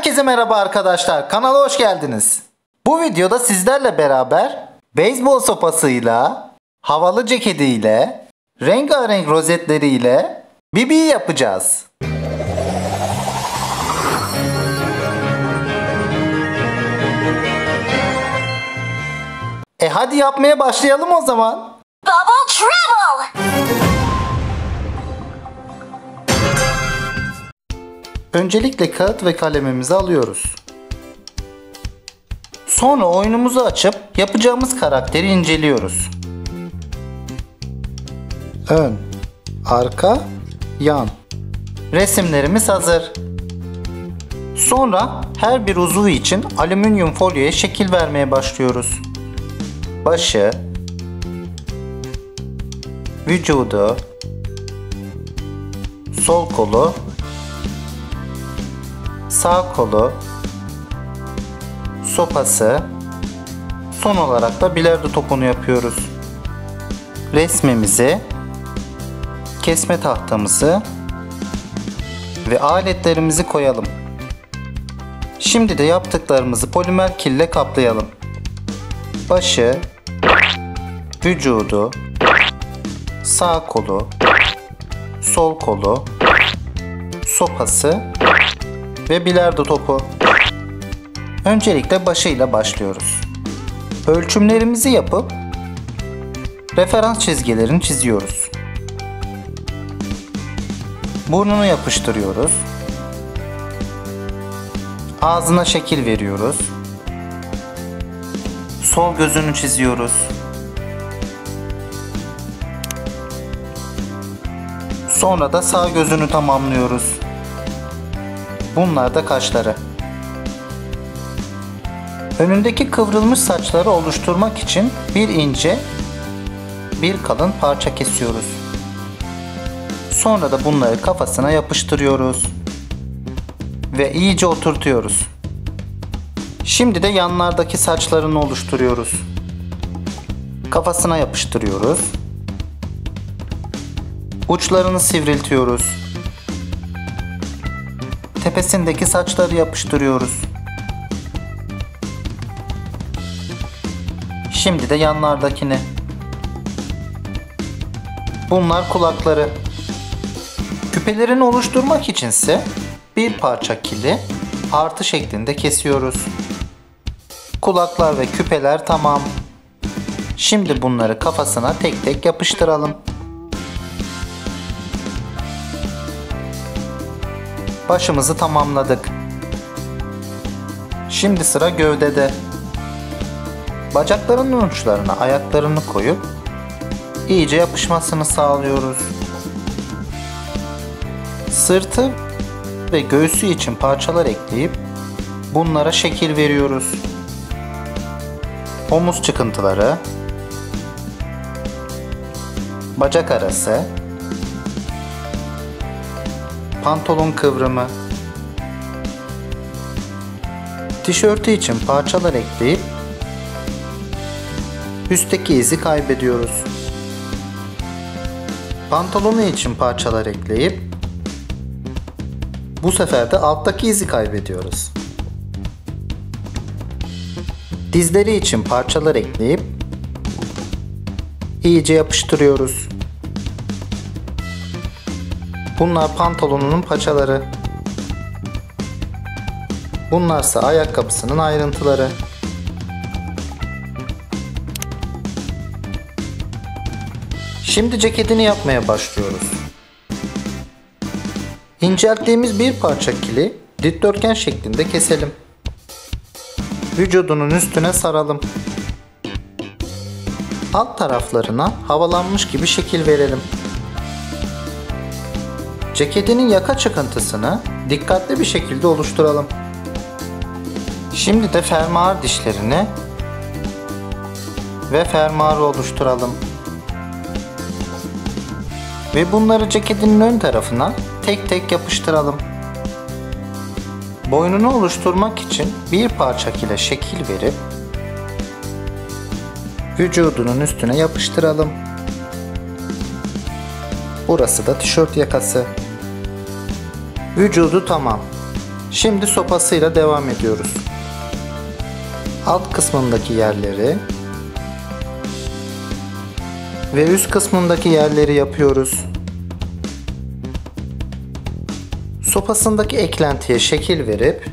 Herkese merhaba arkadaşlar, kanala hoş geldiniz. Bu videoda sizlerle beraber beyzbol sopasıyla, havalı ceketiyle, rengarenk rozetleriyle Bibi yapacağız. Hadi yapmaya başlayalım o zaman. Bubble Trouble! Öncelikle kağıt ve kalemimizi alıyoruz. Sonra oyunumuzu açıp yapacağımız karakteri inceliyoruz. Ön, arka, yan. Resimlerimiz hazır. Sonra her bir uzuvu için alüminyum folyoya şekil vermeye başlıyoruz. Başı, vücudu, sol kolu, sağ kolu, sopası, son olarak da bilardo topunu yapıyoruz. Resmimizi, kesme tahtamızı ve aletlerimizi koyalım. Şimdi de yaptıklarımızı polimer kille kaplayalım. Başı, vücudu, sağ kolu, sol kolu, sopası ve bilardo topu. Öncelikle başıyla başlıyoruz. Ölçümlerimizi yapıp referans çizgilerini çiziyoruz. Burnunu yapıştırıyoruz. Ağzına şekil veriyoruz. Sol gözünü çiziyoruz. Sonra da sağ gözünü tamamlıyoruz. Bunlar da kaşları. Önündeki kıvrılmış saçları oluşturmak için bir ince, bir kalın parça kesiyoruz. Sonra da bunları kafasına yapıştırıyoruz. Ve iyice oturtuyoruz. Şimdi de yanlardaki saçlarını oluşturuyoruz. Kafasına yapıştırıyoruz. Uçlarını sivriltiyoruz. Tepesindeki saçları yapıştırıyoruz. Şimdi de yanlardakini. Bunlar kulakları. Küpelerini oluşturmak içinse bir parça kili artı şeklinde kesiyoruz. Kulaklar ve küpeler tamam. Şimdi bunları kafasına tek tek yapıştıralım. Başımızı tamamladık. Şimdi sıra gövdede. Bacaklarının uçlarına ayaklarını koyup iyice yapışmasını sağlıyoruz. Sırtı ve göğsü için parçalar ekleyip bunlara şekil veriyoruz. Omuz çıkıntıları, bacak arası, pantolon kıvrımı, tişörtü için parçalar ekleyip üstteki izi kaybediyoruz. Pantolonu için parçalar ekleyip bu sefer de alttaki izi kaybediyoruz. Dizleri için parçalar ekleyip iyice yapıştırıyoruz. Bunlar pantolonunun paçaları. Bunlarsa ayakkabısının ayrıntıları. Şimdi ceketini yapmaya başlıyoruz. İncelttiğimiz bir parça kili dikdörtgen şeklinde keselim. Vücudunun üstüne saralım. Alt taraflarına havalanmış gibi şekil verelim. Ceketinin yaka çıkıntısını dikkatli bir şekilde oluşturalım. Şimdi de fermuar dişlerini ve fermuarı oluşturalım. Ve bunları ceketinin ön tarafına tek tek yapıştıralım. Boynunu oluşturmak için bir parça kile şekil verip vücudunun üstüne yapıştıralım. Burası da tişört yakası. Vücudu tamam. Şimdi sopasıyla devam ediyoruz. Alt kısmındaki yerleri ve üst kısmındaki yerleri yapıyoruz. Sopasındaki eklentiye şekil verip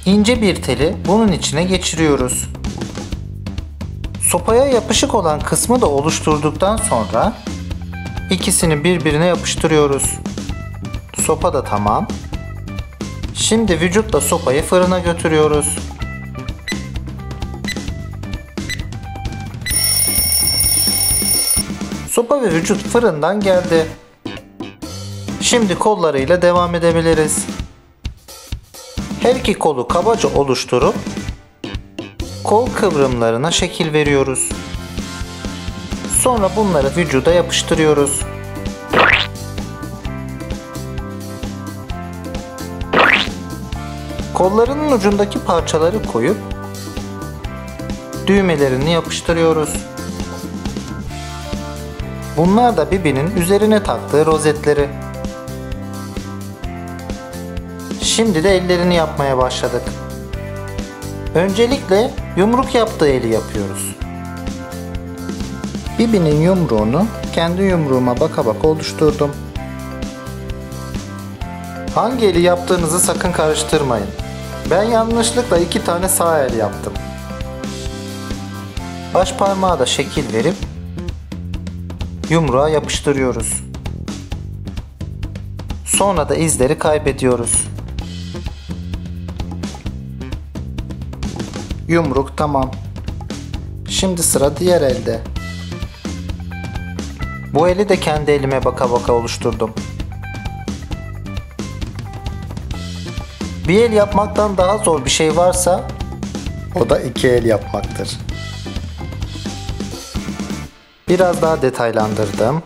ince bir teli bunun içine geçiriyoruz. Sopaya yapışık olan kısmı da oluşturduktan sonra ikisini birbirine yapıştırıyoruz. Sopa da tamam. Şimdi vücutla sopayı fırına götürüyoruz. Sopa ve vücut fırından geldi. Şimdi kollarıyla devam edebiliriz. Her iki kolu kabaca oluşturup kol kıvrımlarına şekil veriyoruz. Sonra bunları vücuda yapıştırıyoruz. Kollarının ucundaki parçaları koyup düğmelerini yapıştırıyoruz. Bunlar da Bibi'nin üzerine taktığı rozetleri. Şimdi de ellerini yapmaya başladık. Öncelikle yumruk yaptığı eli yapıyoruz. Bibi'nin yumruğunu kendi yumruğuma baka baka oluşturdum. Hangi eli yaptığınızı sakın karıştırmayın. Ben yanlışlıkla 2 tane sağ el yaptım. Baş parmağa da şekil verip yumruğa yapıştırıyoruz. Sonra da izleri kaybediyoruz. Yumruk tamam. Şimdi sıra diğer elde. Bu eli de kendi elime baka baka oluşturdum. Bir el yapmaktan daha zor bir şey varsa o da 2 el yapmaktır. Biraz daha detaylandırdım.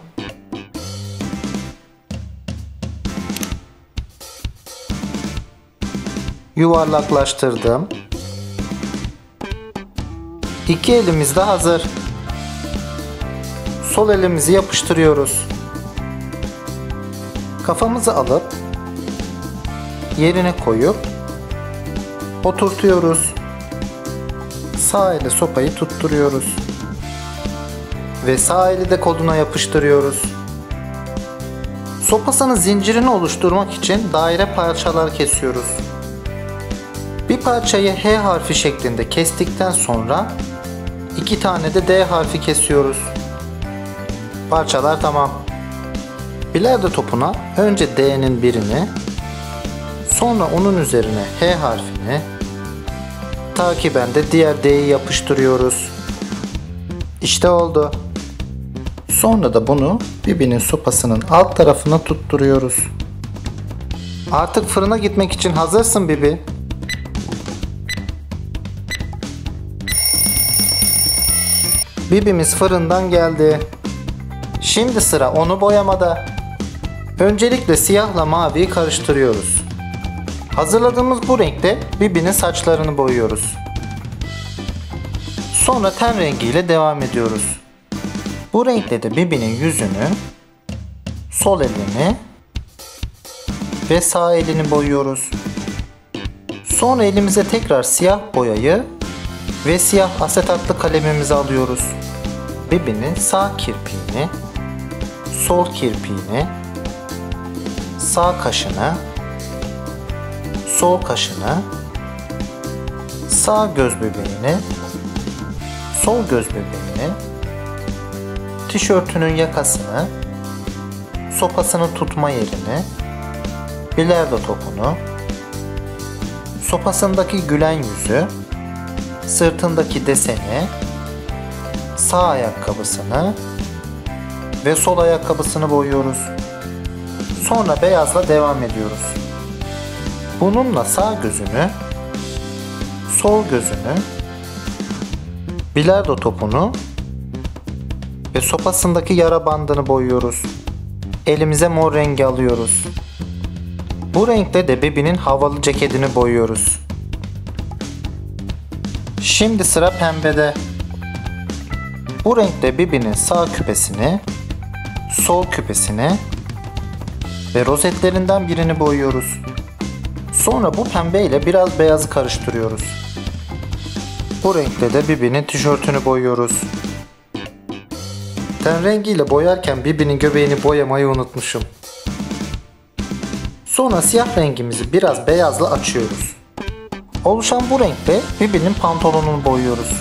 Yuvarlaklaştırdım. 2 elimiz de hazır. Sol elimizi yapıştırıyoruz. Kafamızı alıp yerine koyup oturtuyoruz. Sağ ile sopayı tutturuyoruz. Ve sağ eli de koluna yapıştırıyoruz. Sopasının zincirini oluşturmak için daire parçalar kesiyoruz. Bir parçayı H harfi şeklinde kestikten sonra 2 tane de D harfi kesiyoruz. Parçalar tamam. Bilardo topuna önce D'nin birini, sonra onun üzerine H harfini, takiben de diğer D'yi yapıştırıyoruz. İşte oldu. Sonra da bunu Bibi'nin sopasının alt tarafına tutturuyoruz. Artık fırına gitmek için hazırsın Bibi. Bibi'miz fırından geldi. Şimdi sıra onu boyamada. Öncelikle siyahla maviyi karıştırıyoruz. Hazırladığımız bu renkte Bibi'nin saçlarını boyuyoruz. Sonra ten rengiyle devam ediyoruz. Bu renkle de Bibi'nin yüzünü, sol elini ve sağ elini boyuyoruz. Sonra elimize tekrar siyah boyayı ve siyah asetatlı kalemimizi alıyoruz. Bibi'nin sağ kirpiğini, sol kirpiğini, sağ kaşını, sol kaşını, sağ göz bebeğini, sol göz bebeğini, tişörtünün yakasını, sopasını tutma yerini, bilardo topunu, sopasındaki gülen yüzü, sırtındaki deseni, sağ ayakkabısını ve sol ayakkabısını boyuyoruz. Sonra beyazla devam ediyoruz. Bununla sağ gözünü, sol gözünü, bilardo topunu ve sopasındaki yara bandını boyuyoruz. Elimize mor rengi alıyoruz. Bu renkle de Bibi'nin havalı ceketini boyuyoruz. Şimdi sıra pembede. Bu renkle Bibi'nin sağ küpesini, sol küpesini ve rozetlerinden birini boyuyoruz. Sonra bu pembe ile biraz beyazı karıştırıyoruz. Bu renkle de Bibi'nin tişörtünü boyuyoruz. Ten rengiyle boyarken Bibi'nin göbeğini boyamayı unutmuşum. Sonra siyah rengimizi biraz beyazla açıyoruz. Oluşan bu renkle Bibi'nin pantolonunu boyuyoruz.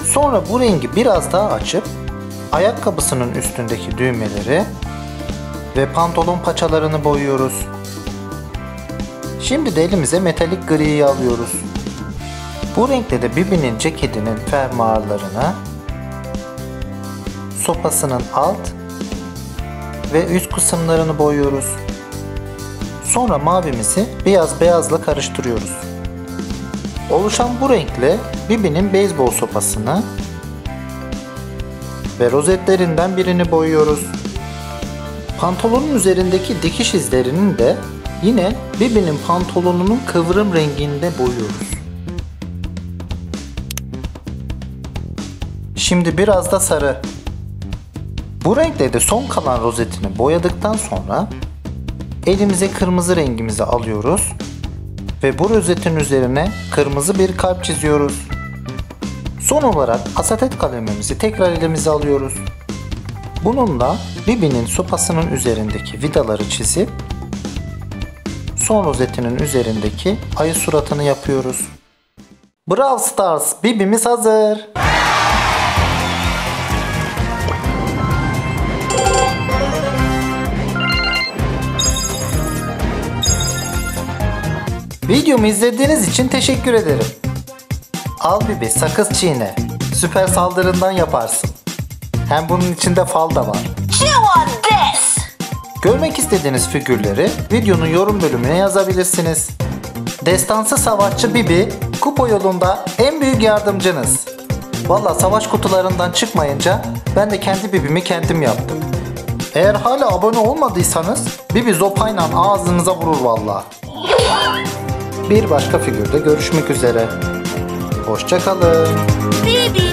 Sonra bu rengi biraz daha açıp ayakkabısının üstündeki düğmeleri ve pantolon paçalarını boyuyoruz. Şimdi de elimize metalik griyi alıyoruz. Bu renkle de Bibi'nin ceketinin fermuarlarına, sopasının alt ve üst kısımlarını boyuyoruz. Sonra mavimizi beyazla karıştırıyoruz. Oluşan bu renkle Bibi'nin beyzbol sopasını ve rozetlerinden birini boyuyoruz. Pantolonun üzerindeki dikiş izlerinin de yine Bibi'nin pantolonunun kıvrım renginde boyuyoruz. Şimdi biraz da sarı. Bu renkle de son kalan rozetini boyadıktan sonra elimize kırmızı rengimizi alıyoruz ve bu rozetin üzerine kırmızı bir kalp çiziyoruz. Son olarak asetet kalemimizi tekrar elimize alıyoruz. Bununla Bibi'nin sopasının üzerindeki vidaları çizip son rozetinin üzerindeki ayı suratını yapıyoruz. Brawl Stars, Bibi'miz hazır. Videomu izlediğiniz için teşekkür ederim. Al Bibi, sakız çiğne. Süper saldırından yaparsın. Hem bunun içinde fal da var. Chew on this! Görmek istediğiniz figürleri videonun yorum bölümüne yazabilirsiniz. Destansı savaşçı Bibi, kupa yolunda en büyük yardımcınız. Valla savaş kutularından çıkmayınca ben de kendi Bibi'mi kendim yaptım. Eğer hala abone olmadıysanız Bibi zopayla ağzınıza vurur valla. Bir başka figürde görüşmek üzere. Hoşça kalın. Bibi!